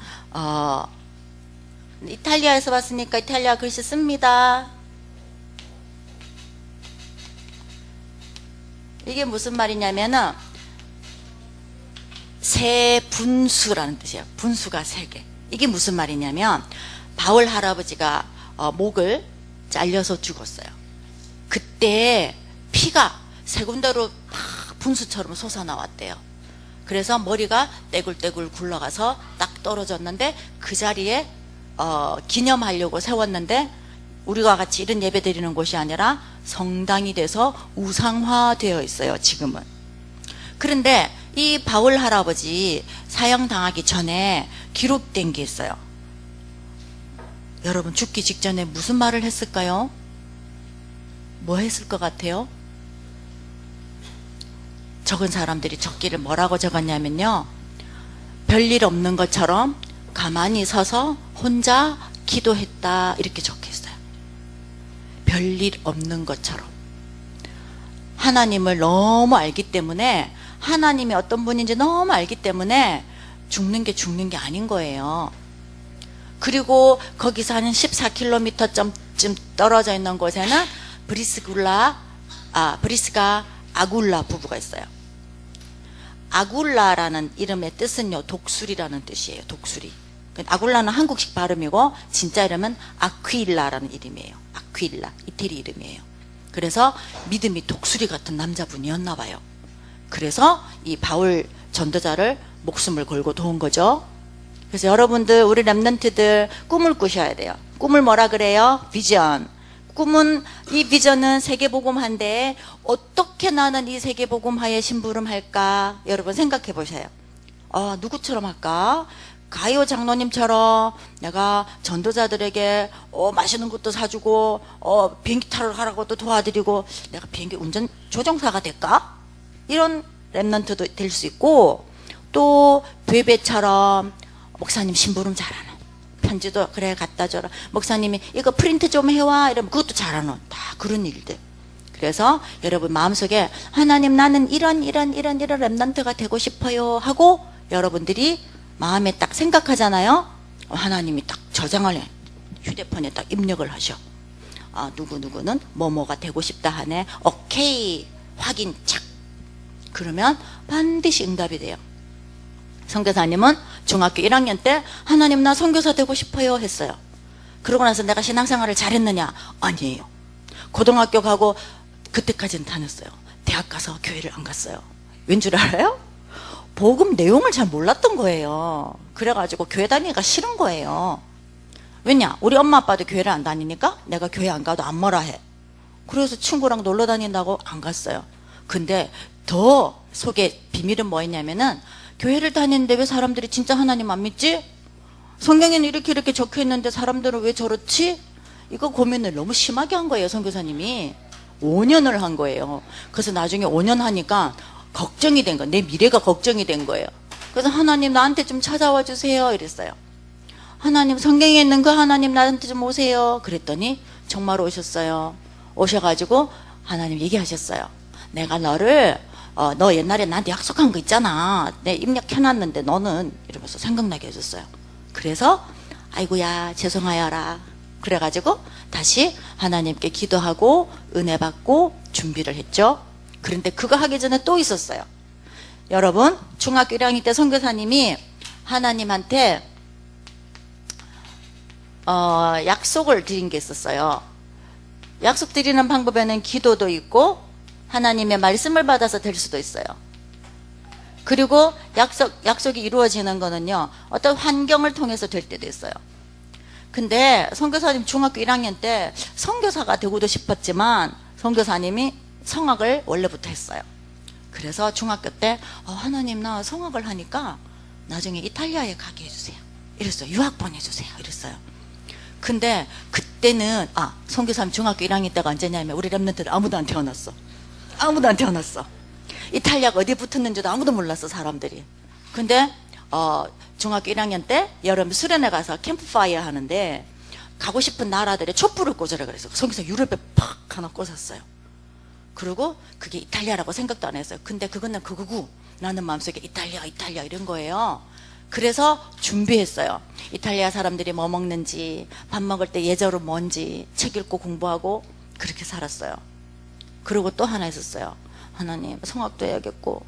이탈리아에서 왔으니까 이탈리아 글씨 씁니다. 이게 무슨 말이냐면은 세 분수라는 뜻이에요. 분수가 3개. 이게 무슨 말이냐면 바울 할아버지가 목을 잘려서 죽었어요. 그때 피가 세 군데로 막 분수처럼 솟아나왔대요. 그래서 머리가 떼굴떼굴 굴러가서 딱 떨어졌는데 그 자리에 기념하려고 세웠는데, 우리가 같이 이런 예배 드리는 곳이 아니라 성당이 돼서 우상화되어 있어요, 지금은. 그런데 이 바울 할아버지 사형당하기 전에 기록된 게 있어요. 여러분 죽기 직전에 무슨 말을 했을까요? 뭐 했을 것 같아요? 적은 사람들이 적기를 뭐라고 적었냐면요, 별일 없는 것처럼 가만히 서서 혼자 기도했다, 이렇게 적혀있어요. 별일 없는 것처럼. 하나님을 너무 알기 때문에, 하나님이 어떤 분인지 너무 알기 때문에 죽는 게 아닌 거예요. 그리고 거기서 한 14km쯤 떨어져 있는 곳에는 브리스가 아굴라 부부가 있어요. 아굴라라는 이름의 뜻은요, 독수리라는 뜻이에요. 독수리. 아굴라는 한국식 발음이고 진짜 이름은 아퀴일라라는 이름이에요. 아퀴일라, 이태리 이름이에요. 그래서 믿음이 독수리 같은 남자분이었나 봐요. 그래서 이 바울 전도자를 목숨을 걸고 도운 거죠. 그래서 여러분들, 우리 렘넌트들 꿈을 꾸셔야 돼요. 꿈을 뭐라 그래요? 비전. 꿈은, 이 비전은 세계복음화인데 어떻게 나는 이 세계복음화에 심부름할까? 여러분 생각해 보세요. 누구처럼 할까? 가요 장로님처럼 내가 전도자들에게 맛있는 것도 사주고 비행기 타러 가라고도 도와드리고 내가 비행기 운전 조종사가 될까? 이런 렘넌트도 될 수 있고, 또 베베처럼 목사님 심부름 잘하는, 편지도 그래 갖다 줘라, 목사님이 이거 프린트 좀 해와 이러면 그것도 잘하는, 다 그런 일들. 그래서 여러분 마음속에 하나님 나는 이런 렘넌트가 되고 싶어요 하고 여러분들이 마음에 딱 생각하잖아요. 하나님이 딱 저장을 해, 휴대폰에 딱 입력을 하셔. 누구누구는 뭐뭐가 되고 싶다 하네. 오케이, 확인 착. 그러면 반드시 응답이 돼요. 선교사님은 중학교 1학년 때 하나님 나 선교사 되고 싶어요 했어요. 그러고 나서 내가 신앙생활을 잘했느냐? 아니에요. 고등학교 가고 그때까지는 다녔어요. 대학 가서 교회를 안 갔어요. 왠 줄 알아요? 복음 내용을 잘 몰랐던 거예요. 그래가지고 교회 다니기가 싫은 거예요. 왜냐? 우리 엄마 아빠도 교회를 안 다니니까 내가 교회 안 가도 안 뭐라 해. 그래서 친구랑 놀러 다닌다고 안 갔어요. 근데 더 속에 비밀은 뭐였냐면은, 교회를 다니는데 왜 사람들이 진짜 하나님 안 믿지? 성경에는 이렇게 적혀 있는데 사람들은 왜 저렇지? 이거 고민을 너무 심하게 한 거예요. 선교사님이 5년을 한 거예요. 그래서 나중에 5년 하니까 걱정이 된 거예요. 내 미래가 걱정이 된 거예요. 그래서 하나님 나한테 좀 찾아와 주세요 이랬어요. 하나님, 성경에 있는 그 하나님 나한테 좀 오세요. 그랬더니 정말 오셨어요. 오셔가지고 하나님 얘기하셨어요. 내가 너를 너 옛날에 나한테 약속한 거 있잖아. 내 입력해놨는데 너는, 이러면서 생각나게 해줬어요. 그래서 아이고야 죄송하여라. 그래가지고 다시 하나님께 기도하고 은혜 받고 준비를 했죠. 그런데 그거 하기 전에 또 있었어요. 여러분, 중학교 1학년 때 선교사님이 하나님한테 약속을 드린 게 있었어요. 약속 드리는 방법에는 기도도 있고 하나님의 말씀을 받아서 될 수도 있어요. 그리고 약속이 이루어지는 거는요, 어떤 환경을 통해서 될 때도 있어요. 근데 선교사님 중학교 1학년 때 선교사가 되고도 싶었지만 선교사님이 성악을 원래부터 했어요. 그래서 중학교 때 하나님 나 성악을 하니까 나중에 이탈리아에 가게 해주세요 이랬어요. 유학 보내주세요 이랬어요. 근데 그때는 선교사님 중학교 1학년 때가 언제냐면 우리 렘넌트들 아무도 안 태어났어. 아무도 안 태어났어. 이탈리아가 어디 붙었는지도 아무도 몰랐어 사람들이. 근데 중학교 1학년 때 여름 수련회 가서 캠프파이어 하는데 가고 싶은 나라들에 촛불을 꽂으라 그랬어요. 거기서 유럽에 팍 하나 꽂았어요. 그리고 그게 이탈리아라고 생각도 안 했어요. 근데 그거는 그거고 나는 마음속에 이탈리아 이런 거예요. 그래서 준비했어요. 이탈리아 사람들이 뭐 먹는지, 밥 먹을 때 예절은 뭔지 책 읽고 공부하고 그렇게 살았어요. 그리고 또 하나 있었어요. 하나님 성악도 해야겠고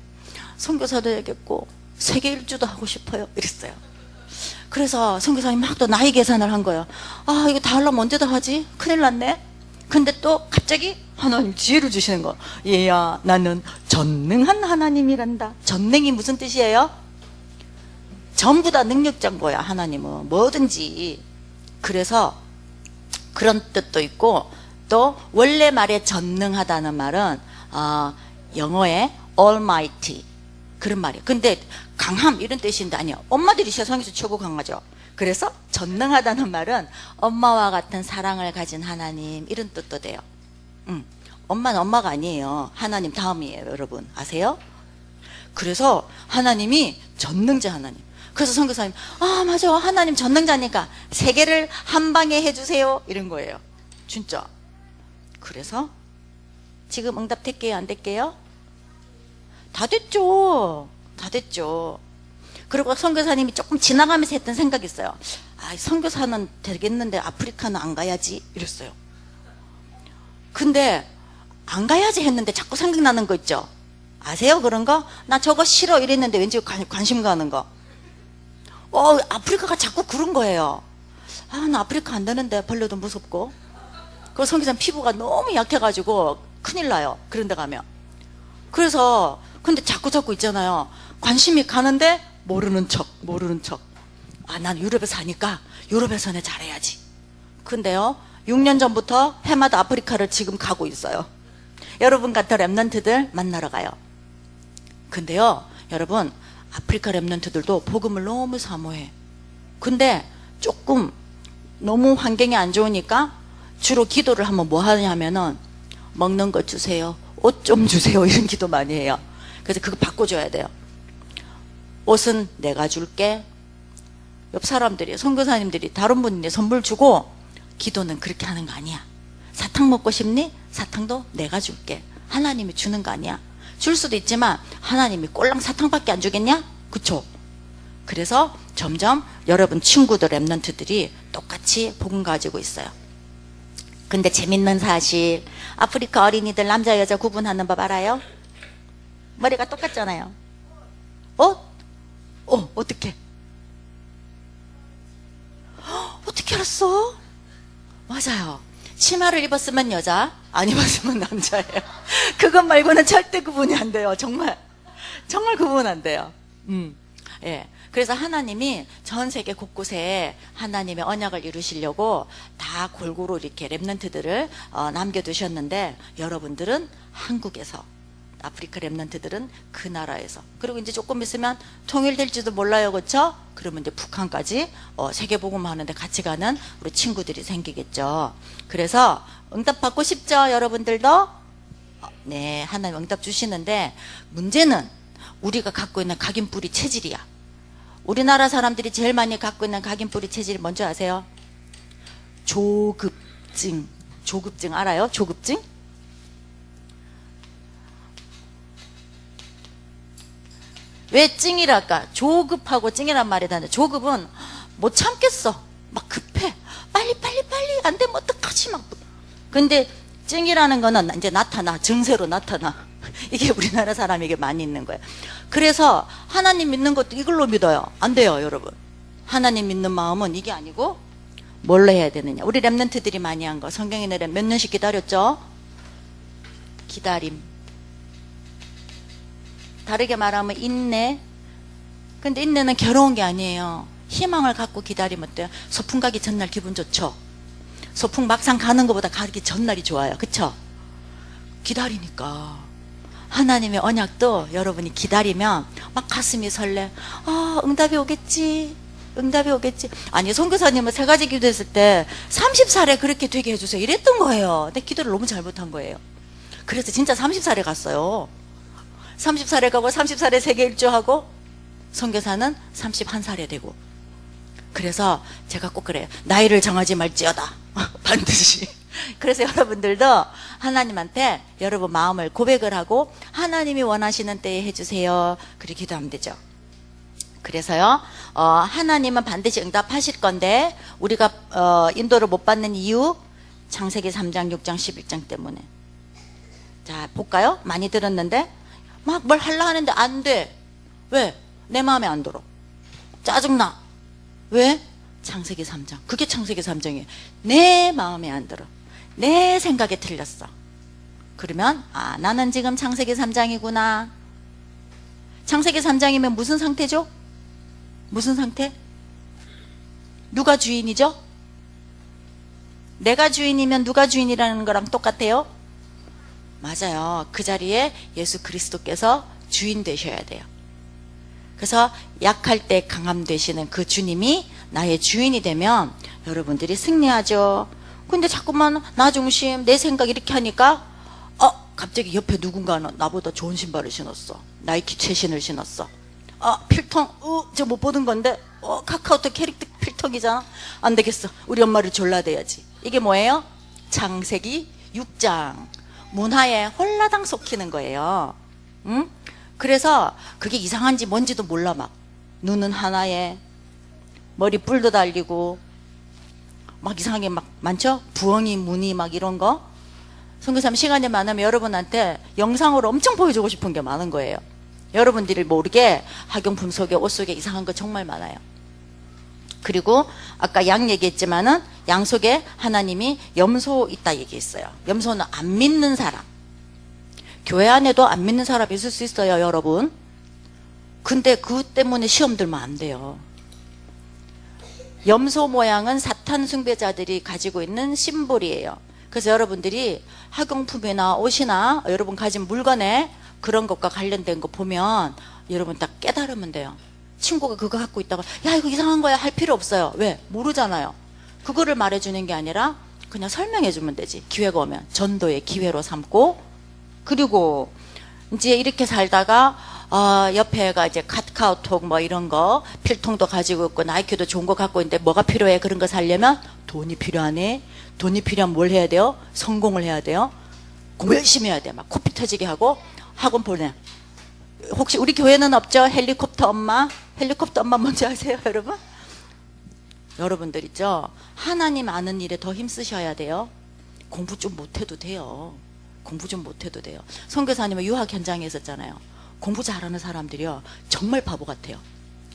선교사도 해야겠고 세계 일주도 하고 싶어요 이랬어요. 그래서 선교사님 막 또 나이 계산을 한 거예요. 이거 다 하려면 언제 다 하지? 큰일 났네. 근데 또 갑자기 하나님 지혜를 주시는 거. 얘야 나는 전능한 하나님이란다. 전능이 무슨 뜻이에요? 전부 다 능력자인 거야. 하나님은 뭐든지. 그래서 그런 뜻도 있고, 또 원래 말에 전능하다는 말은 영어에 almighty 그런 말이에요. 근데 강함 이런 뜻인데 아니요. 엄마들이 세상에서 최고 강하죠. 그래서 전능하다는 말은 엄마와 같은 사랑을 가진 하나님 이런 뜻도 돼요. 엄마는 엄마가 아니에요. 하나님 다음이에요. 여러분 아세요? 그래서 하나님이 전능자 하나님. 그래서 선교사님 맞아 하나님 전능자니까 세계를 한 방에 해주세요 이런 거예요. 진짜. 그래서 지금 응답 될게요 안 될게요? 다 됐죠. 다 됐죠. 그리고 선교사님이 조금 지나가면서 했던 생각이 있어요. 선교사는 되겠는데 아프리카는 안 가야지 이랬어요. 근데 안 가야지 했는데 자꾸 생각나는 거 있죠. 아세요 그런 거? 나 저거 싫어 이랬는데 왠지 관심 가는 거. 아프리카가 자꾸 그런 거예요. 나 아프리카 안 되는데 벌레도 무섭고. 그 선교사님 피부가 너무 약해가지고 큰일 나요. 그런 데 가면. 그래서 근데 자꾸 있잖아요. 관심이 가는데 모르는 척. 난 유럽에 사니까 유럽에서는 잘해야지. 근데요, 6년 전부터 해마다 아프리카를 지금 가고 있어요. 여러분 같은 랩런트들 만나러 가요. 근데요, 여러분, 아프리카 랩런트들도 복음을 너무 사모해. 근데 조금 너무 환경이 안 좋으니까 주로 기도를 하면 뭐 하냐면은 먹는 거 주세요, 옷 좀 주세요, 이런 기도 많이 해요. 그래서 그거 바꿔줘야 돼요. 옷은 내가 줄게. 옆 사람들이, 선교사님들이 다른 분이 선물 주고, 기도는 그렇게 하는 거 아니야. 사탕 먹고 싶니? 사탕도 내가 줄게. 하나님이 주는 거 아니야. 줄 수도 있지만 하나님이 꼴랑 사탕밖에 안 주겠냐? 그쵸? 그래서 점점 여러분 친구들 랩런트들이 똑같이 복음 가지고 있어요. 근데 재밌는 사실, 아프리카 어린이들 남자 여자 구분하는 법 알아요? 머리가 똑같잖아요. 어떻게? 어떻게 알았어? 맞아요. 치마를 입었으면 여자, 안 입었으면 남자예요. 그것 말고는 절대 구분이 안 돼요. 정말 구분 안 돼요. 예. 그래서 하나님이 전 세계 곳곳에 하나님의 언약을 이루시려고 다 골고루 이렇게 랩런트들을 남겨두셨는데, 여러분들은 한국에서, 아프리카 랩런트들은 그 나라에서, 그리고 이제 조금 있으면 통일될지도 몰라요. 그렇죠? 그러면 이제 북한까지 세계복음 하는데 같이 가는 우리 친구들이 생기겠죠. 그래서 응답 받고 싶죠? 여러분들도? 네, 하나님 응답 주시는데, 문제는 우리가 갖고 있는 각인뿌리 체질이야. 우리나라 사람들이 제일 많이 갖고 있는 각인뿌리 체질이 뭔지 아세요? 조급증. 조급증 알아요? 조급증? 왜 찡이랄까? 조급하고 찡이란 말이 다른데, 조급은 못 참겠어. 막 급해. 빨리 안 되면 어떡하지? 막. 근데 찡이라는 거는 이제 정세로 나타나. 이게 우리나라 사람에게 많이 있는 거예요. 그래서 하나님 믿는 것도 이걸로 믿어요. 안 돼요, 여러분. 하나님 믿는 마음은 이게 아니고 뭘로 해야 되느냐. 우리 랩런트들이 많이 한 거, 성경에 내려 몇 년씩 기다렸죠? 기다림. 다르게 말하면 인내. 근데 인내는 괴로운 게 아니에요. 희망을 갖고 기다리면 어때요? 소풍 가기 전날 기분 좋죠? 소풍 막상 가는 것보다 가기 전날이 좋아요. 그쵸? 기다리니까. 하나님의 언약도 여러분이 기다리면 막 가슴이 설레. 응답이 오겠지. 아니, 선교사님은 3가지 기도했을 때 30살에 그렇게 되게 해주세요 이랬던 거예요. 근데 기도를 너무 잘못한 거예요. 그래서 진짜 30살에 갔어요. 30살에 가고 30살에 세계 일주하고, 선교사는 31살에 되고. 그래서 제가 꼭 그래요. 나이를 정하지 말지어다. 반드시. 그래서 여러분들도 하나님한테 여러분 마음을 고백을 하고, 하나님이 원하시는 때에 해주세요. 그렇게 기도하면 되죠. 그래서요, 하나님은 반드시 응답하실 건데, 우리가 인도를 못 받는 이유, 창세기 3장, 6장, 11장 때문에. 자, 볼까요? 많이 들었는데 막 뭘 하려 하는데 안 돼. 왜? 내 마음에 안 들어. 짜증나. 왜? 창세기 3장. 그게 창세기 3장이에요. 내 마음에 안 들어. 내 생각에 틀렸어. 그러면 나는 지금 창세기 3장이구나. 창세기 3장이면 무슨 상태죠? 무슨 상태? 누가 주인이죠? 내가 주인이면 누가 주인이라는 거랑 똑같아요? 맞아요. 그 자리에 예수 그리스도께서 주인 되셔야 돼요. 그래서 약할 때 강함 되시는 그 주님이 나의 주인이 되면 여러분들이 승리하죠. 근데 자꾸만 나 중심, 내 생각 이렇게 하니까 갑자기 옆에 누군가는 나보다 좋은 신발을 신었어. 나이키 최신을 신었어. 필통, 저 못 보던 건데, 카카오톡 캐릭터 필통이잖아. 안 되겠어. 우리 엄마를 졸라대야지. 이게 뭐예요? 창세기 6장. 문화에 홀라당 속히는 거예요. 응? 그래서 그게 이상한지 뭔지도 몰라. 막 눈은 하나에 머리 뿔도 달리고 막 이상하게 막 많죠? 부엉이 무늬 막 이런 거. 선교사님 시간이 많으면 여러분한테 영상으로 엄청 보여주고 싶은 게 많은 거예요. 여러분들이 모르게 학용품 속에 옷 속에 이상한 거 정말 많아요. 그리고 아까 양 얘기했지만은 양 속에 하나님이 염소 있다 얘기했어요. 염소는 안 믿는 사람. 교회 안에도 안 믿는 사람이 있을 수 있어요, 여러분. 근데 그것 때문에 시험 들면 안 돼요. 염소 모양은 사탄 숭배자들이 가지고 있는 심볼이에요. 그래서 여러분들이 학용품이나 옷이나 여러분 가진 물건에 그런 것과 관련된 거 보면 여러분 딱 깨달으면 돼요. 친구가 그거 갖고 있다가 야 이거 이상한 거야 할 필요 없어요. 왜? 모르잖아요. 그거를 말해주는 게 아니라 그냥 설명해주면 되지. 기회가 오면 전도의 기회로 삼고, 그리고 이제 이렇게 살다가 옆에가 이제 카카오톡 뭐 이런 거 필통도 가지고 있고 나이키도 좋은 거 갖고 있는데 뭐가 필요해? 그런 거 살려면 돈이 필요하네. 돈이 필요하면 뭘 해야 돼요? 성공을 해야 돼요. 공부 열심히 해야 돼. 막 코피 터지게 하고 학원 보내. 혹시 우리 교회는 없죠? 헬리콥터 엄마? 헬리콥터 엄마 뭔지 아세요, 여러분? 여러분들 있죠? 하나님 아는 일에 더 힘쓰셔야 돼요. 공부 좀 못해도 돼요. 공부 좀 못해도 돼요. 선교사님은 유학 현장에 있었잖아요. 공부 잘하는 사람들이요 정말 바보 같아요.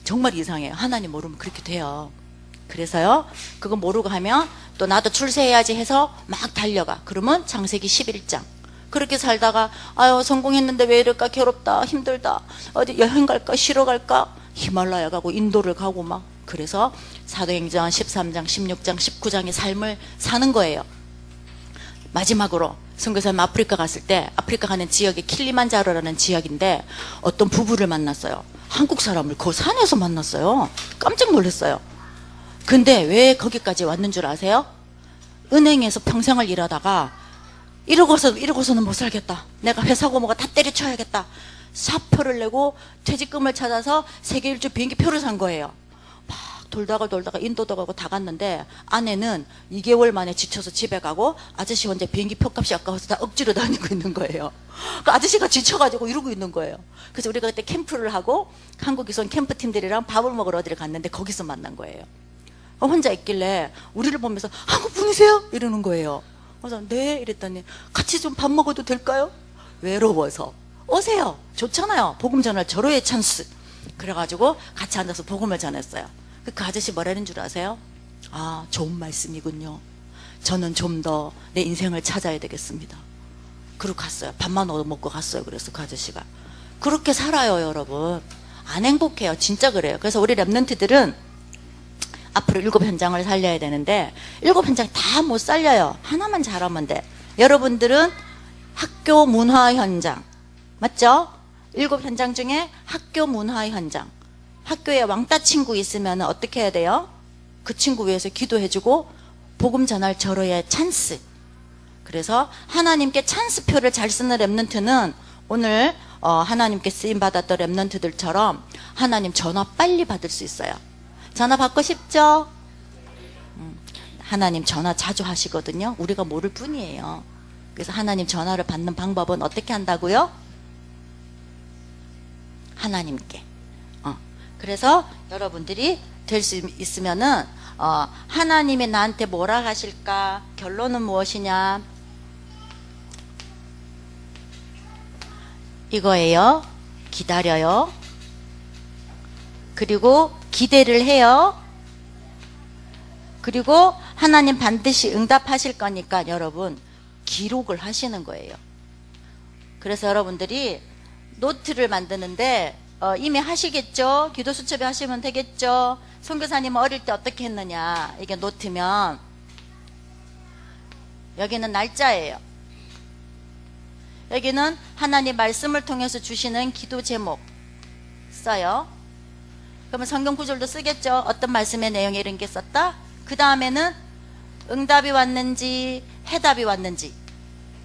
정말 이상해요. 하나님 모르면 그렇게 돼요. 그래서요 그거 모르고 하면 또 나도 출세해야지 해서 막 달려가. 그러면 창세기 11장 그렇게 살다가 아유 성공했는데 왜 이럴까, 괴롭다, 힘들다, 어디 여행 갈까, 쉬러 갈까, 히말라야 가고 인도를 가고 막. 그래서 사도행전 13장 16장 19장의 삶을 사는 거예요. 마지막으로 선교사님 아프리카 갔을 때, 아프리카 가는 지역이 킬리만자로라는 지역인데 어떤 부부를 만났어요. 한국 사람을 그 산에서 만났어요. 깜짝 놀랐어요. 근데 왜 거기까지 왔는 줄 아세요? 은행에서 평생을 일하다가 이러고서는 못 살겠다. 내가 회사고 뭐가 다 때려쳐야겠다. 사표를 내고 퇴직금을 찾아서 세계 일주 비행기 표를 산 거예요. 막 돌다가 인도도 가고 다 갔는데 아내는 2개월 만에 지쳐서 집에 가고 아저씨 혼자 비행기 표값이 아까워서 다 억지로 다니고 있는 거예요. 그 아저씨가 지쳐가지고 이러고 있는 거예요. 그래서 우리가 그때 캠프를 하고 한국에서 온 캠프팀들이랑 밥을 먹으러 어디를 갔는데 거기서 만난 거예요. 혼자 있길래 우리를 보면서 한국 분이세요? 이러는 거예요. 그래서 네 이랬더니 같이 좀 밥 먹어도 될까요? 외로워서. 오세요. 좋잖아요. 복음 전할 절호의 찬스. 그래가지고 같이 앉아서 복음을 전했어요. 그 아저씨 뭐라는 줄 아세요? 아, 좋은 말씀이군요. 저는 좀 더 내 인생을 찾아야 되겠습니다. 그러고 갔어요. 밥만 얻어먹고 갔어요. 그래서 그 아저씨가. 그렇게 살아요, 여러분. 안 행복해요. 진짜 그래요. 그래서 우리 랩런트들은 앞으로 7 현장을 살려야 되는데 7 현장 다 못 살려요. 하나만 잘하면 돼. 여러분들은 학교 문화 현장 맞죠? 7 현장 중에 학교 문화 현장. 학교에 왕따 친구 있으면 어떻게 해야 돼요? 그 친구 위해서 기도해주고 복음 전할 절호의 찬스. 그래서 하나님께 찬스표를 잘 쓰는 랩런트는 오늘 하나님께 쓰임받았던 랩런트들처럼 하나님 전화 빨리 받을 수 있어요. 전화 받고 싶죠? 하나님 전화 자주 하시거든요. 우리가 모를 뿐이에요. 그래서 하나님 전화를 받는 방법은 어떻게 한다고요? 하나님께. 그래서 여러분들이 될 수 있으면은 하나님이 나한테 뭐라 하실까? 결론은 무엇이냐? 이거예요. 기다려요. 그리고 기대를 해요. 그리고 하나님 반드시 응답하실 거니까 여러분 기록을 하시는 거예요. 그래서 여러분들이 노트를 만드는데 이미 하시겠죠? 기도 수첩에 하시면 되겠죠? 선교사님 어릴 때 어떻게 했느냐? 이게 노트면 여기는 날짜예요. 여기는 하나님 말씀을 통해서 주시는 기도 제목 써요. 그러면 성경 구절도 쓰겠죠? 어떤 말씀의 내용에 이런 게 썼다? 그 다음에는 응답이 왔는지 해답이 왔는지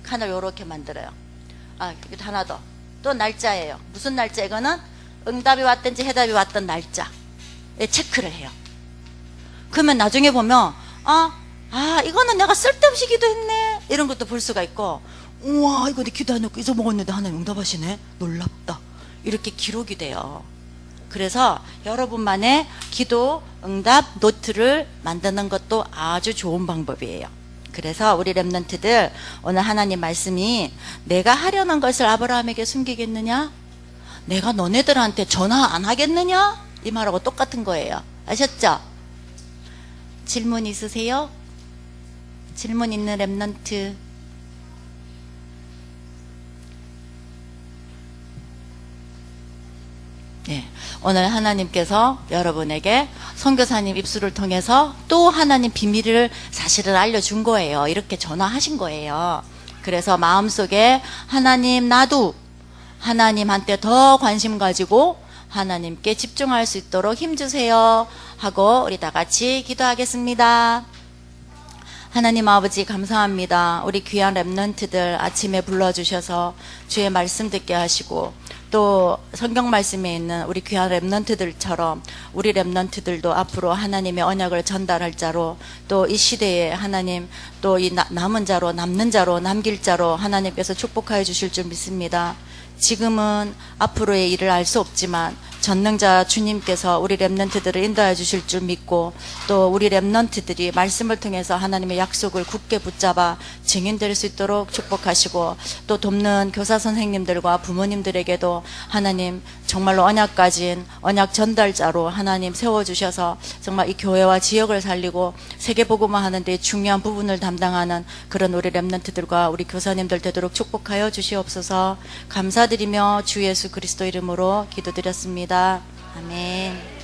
칸을 요렇게 만들어요. 여기도 하나 더. 또 날짜예요. 무슨 날짜? 이거는 응답이 왔든지 해답이 왔던 날짜에 체크를 해요. 그러면 나중에 보면 이거는 내가 쓸데없이 기도했네 이런 것도 볼 수가 있고, 우와 이거 내 기도 안 했고 잊어먹었는데 하나님 응답하시네, 놀랍다, 이렇게 기록이 돼요. 그래서 여러분만의 기도 응답 노트를 만드는 것도 아주 좋은 방법이에요. 그래서 우리 랩런트들 오늘 하나님 말씀이 내가 하려는 것을 아브라함에게 숨기겠느냐? 내가 너네들한테 전화 안 하겠느냐? 이 말하고 똑같은 거예요. 아셨죠? 질문 있으세요? 질문 있는 랩넌트. 네, 오늘 하나님께서 여러분에게 선교사님 입술을 통해서 또 하나님 비밀을 사실을 알려준 거예요. 이렇게 전화하신 거예요. 그래서 마음속에 하나님, 나도 하나님한테 더 관심 가지고 하나님께 집중할 수 있도록 힘주세요 하고 우리 다 같이 기도하겠습니다. 하나님 아버지 감사합니다. 우리 귀한 랩넌트들 아침에 불러주셔서 주의 말씀 듣게 하시고 또 성경 말씀에 있는 우리 귀한 랩넌트들처럼 우리 랩넌트들도 앞으로 하나님의 언약을 전달할 자로 또 이 시대에 하나님 또 이 남은 자로 남는 자로 남길 자로 하나님께서 축복하여 주실 줄 믿습니다. 지금은 앞으로의 일을 알 수 없지만 전능자 주님께서 우리 랩넌트들을 인도해 주실 줄 믿고 또 우리 랩넌트들이 말씀을 통해서 하나님의 약속을 굳게 붙잡아 증인될 수 있도록 축복하시고 또 돕는 교사 선생님들과 부모님들에게도 하나님 정말로 언약 가진 언약 전달자로 하나님 세워주셔서 정말 이 교회와 지역을 살리고 세계복음화 하는 데 중요한 부분을 담당하는 그런 우리 랩넌트들과 우리 교사님들 되도록 축복하여 주시옵소서. 감사드리며 주 예수 그리스도 이름으로 기도드렸습니다. 아멘.